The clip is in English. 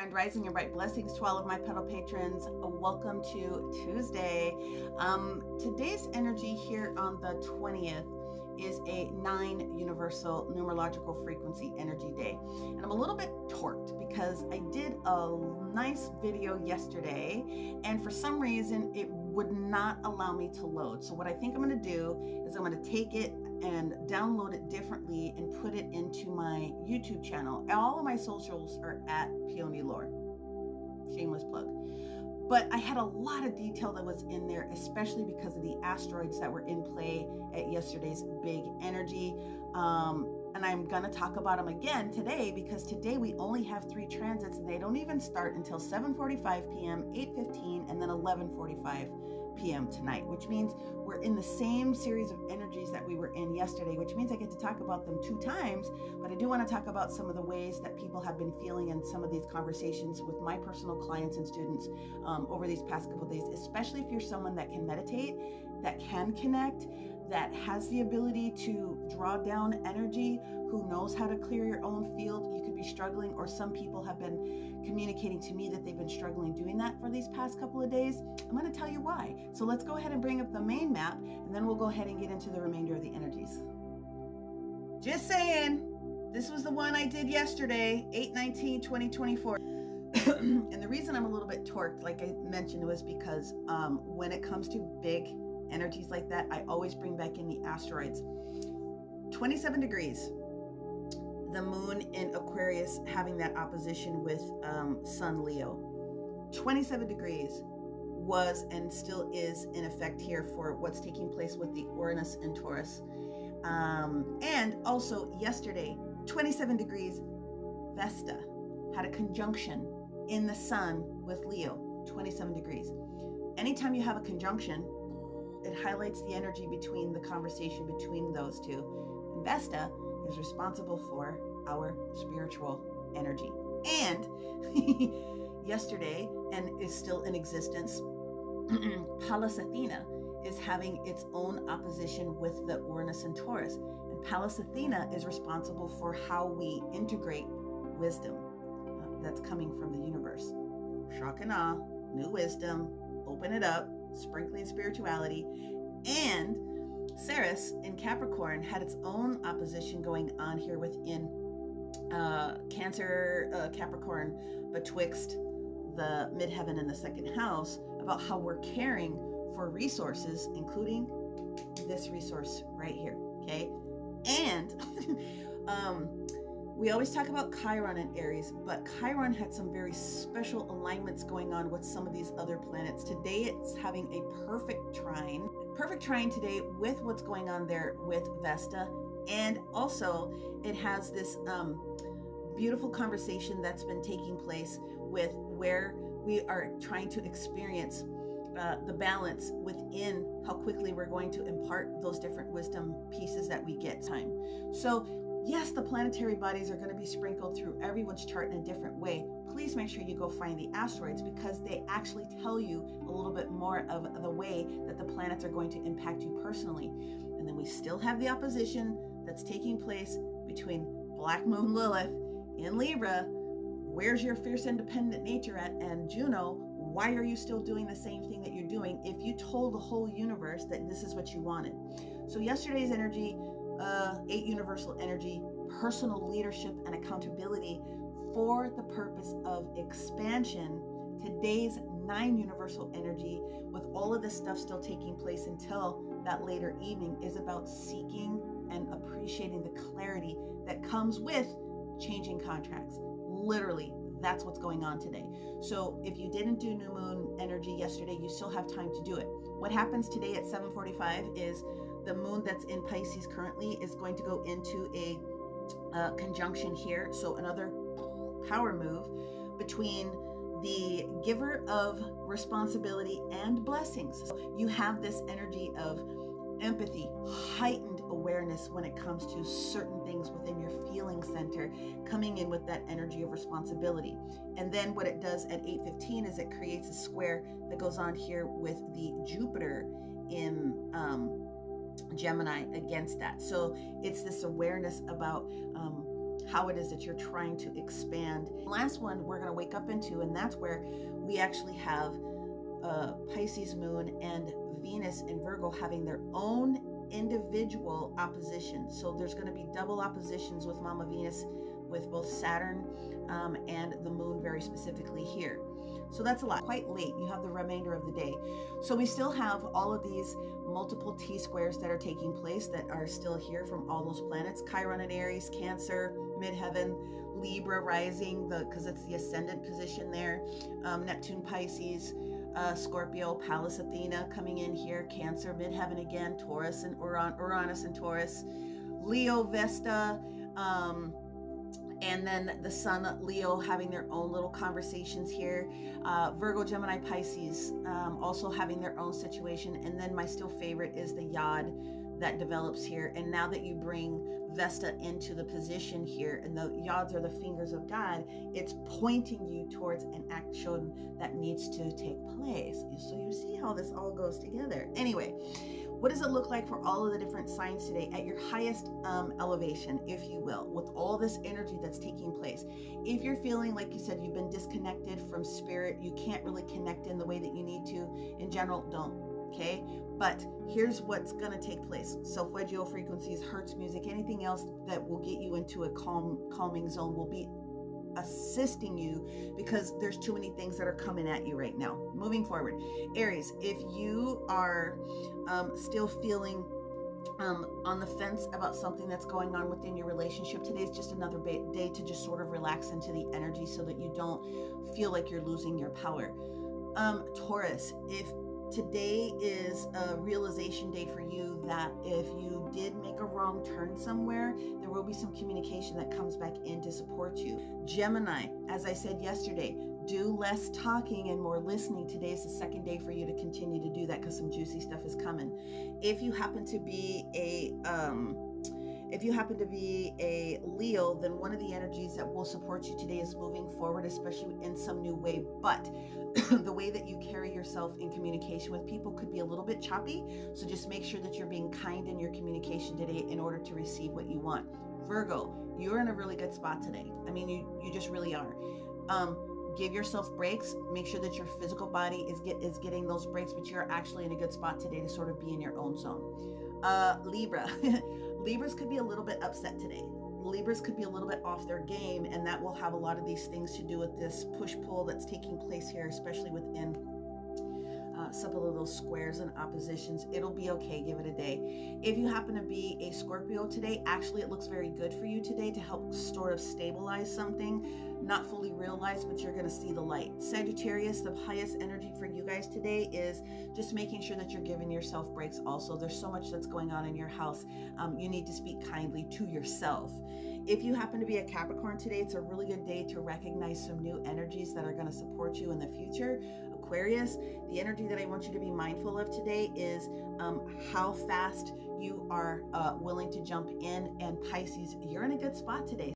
And rising and bright blessings to all of my pedal patrons. Welcome to Tuesday. Today's energy here on the 20th is a 9 universal numerological frequency energy day. And I'm a little bit torqued because I did a nice video yesterday and for some reason it would not allow me to load. So what I think I'm going to do is I'm going to take it and download it differently and put it into my YouTube channel. All of my socials are at Peony Lore. Shameless plug. But I had a lot of detail that was in there, especially because of the asteroids that were in play at yesterday's big energy. And I'm going to talk about them again today because today we only have 3 transits and they don't even start until 7:45 p.m., 8:15, and then 11:45 p.m. tonight, which means we're in the same series of energies that we were in yesterday, which means I get to talk about them 2 times. But I do want to talk about some of the ways that people have been feeling in some of these conversations with my personal clients and students over these past couple of days, especially if you're someone that can meditate, that can connect, that has the ability to draw down energy, who knows how to clear your own field. You could be struggling, or some people have been communicating to me that they've been struggling doing that for these past couple of days. I'm going to tell you why. So let's go ahead and bring up the main map, and then we'll go ahead and get into the remainder of the energies. Just saying, this was the one I did yesterday, 8/19/2024. And the reason I'm a little bit torqued, like I mentioned, was because when it comes to big energies like that, I always bring back in the asteroids. 27 degrees, the moon in Aquarius having that opposition with Sun Leo. 27 degrees was and still is in effect here for what's taking place with the Uranus and Taurus. And also yesterday, 27 degrees, Vesta had a conjunction in the sun with Leo, 27 degrees. Anytime you have a conjunction, it highlights the energy between the conversation between those two. And Vesta is responsible for our spiritual energy. And yesterday, and is still in existence, Pallas Athena is having its own opposition with the Uranus and Taurus. And Pallas Athena is responsible for how we integrate wisdom that's coming from the universe. Shock and awe, new wisdom, open it up, sprinkling spirituality. And Ceres in Capricorn had its own opposition going on here within Cancer, Capricorn, betwixt the midheaven and the second house, about how we're caring for resources, including this resource right here, okay? And we always talk about Chiron in Aries, but Chiron had some very special alignments going on with some of these other planets. Today it's having a perfect trine today with what's going on there with Vesta. And also it has this beautiful conversation that's been taking place with where we are trying to experience the balance within how quickly we're going to impart those different wisdom pieces that we get time. So yes, the planetary bodies are going to be sprinkled through everyone's chart in a different way. Please make sure you go find the asteroids because they actually tell you a little bit more of the way that the planets are going to impact you personally. And then we still have the opposition that's taking place between Black Moon Lilith in Libra. Where's your fierce independent nature at? And Juno, why are you still doing the same thing that you're doing if you told the whole universe that this is what you wanted? So yesterday's energy, 8 universal energy, personal leadership and accountability for the purpose of expansion. Today's 9 universal energy, with all of this stuff still taking place until that later evening, is about seeking and appreciating the clarity that comes with changing contracts. Literally, that's what's going on today. So if you didn't do new moon energy yesterday, you still have time to do it. What happens today at 7:45 is the moon that's in Pisces currently is going to go into a conjunction here. So another power move between the giver of responsibility and blessings. So you have this energy of empathy, heightened awareness when it comes to certain things within your feeling center, coming in with that energy of responsibility. And then what it does at 8:15 is it creates a square that goes on here with the Jupiter in Gemini against that. So it's this awareness about how it is that you're trying to expand. Last one we're going to wake up into, and that's where we actually have Pisces moon and Venus and Virgo having their own individual opposition. So there's going to be double oppositions with Mama Venus, with both Saturn and the moon very specifically here. So that's a lot. Quite late. You have the remainder of the day. So we still have all of these multiple T-squares that are taking place that are still here from all those planets. Chiron in Aries, Cancer, midheaven, Libra rising, because it's the ascendant position there. Neptune, Pisces, Scorpio, Pallas Athena coming in here. Cancer, midheaven again. Taurus and Uranus and Taurus. Leo, Vesta, and then the Sun, Leo, having their own little conversations here. Virgo, Gemini, Pisces, also having their own situation. And then my still favorite is the Yod that develops here. And now that you bring Vesta into the position here, and the Yods are the fingers of God, it's pointing you towards an action that needs to take place. So you see how this all goes together. Anyway, what does it look like for all of the different signs today at your highest elevation, if you will, with all this energy that's taking place? If you're feeling, like you said, you've been disconnected from spirit, you can't really connect in the way that you need to, in general, don't, okay? But here's what's going to take place. Solfeggio frequencies, Hertz music, anything else that will get you into a calming zone will be assisting you, because there's too many things that are coming at you right now. Moving forward, Aries, if you are still feeling on the fence about something that's going on within your relationship, today is just another day to just sort of relax into the energy so that you don't feel like you're losing your power. Taurus, if today is a realization day for you that if you did make a wrong turn somewhere, there will be some communication that comes back in to support you. Gemini, as I said yesterday, do less talking and more listening. Today is the second day for you to continue to do that, because some juicy stuff is coming. If you happen to be a Leo, then one of the energies that will support you today is moving forward, especially in some new way. But the way that you carry yourself in communication with people could be a little bit choppy. So just make sure that you're being kind in your communication today in order to receive what you want. Virgo, you're in a really good spot today. I mean, you just really are. Give yourself breaks. Make sure that your physical body is getting those breaks, but you're actually in a good spot today to sort of be in your own zone. Libra. Libras could be a little bit upset today. Libras could be a little bit off their game, and that will have a lot of these things to do with this push-pull that's taking place here, especially within some of those squares and oppositions. It'll be okay. Give it a day. If you happen to be a Scorpio today, actually it looks very good for you today to help sort of stabilize something. Not fully realized, but you're going to see the light. Sagittarius, the highest energy for you guys today is just making sure that you're giving yourself breaks also. There's so much that's going on in your house. You need to speak kindly to yourself. If you happen to be a Capricorn today, it's a really good day to recognize some new energies that are going to support you in the future. Aquarius, the energy that I want you to be mindful of today is how fast you are willing to jump in. And Pisces, you're in a good spot today.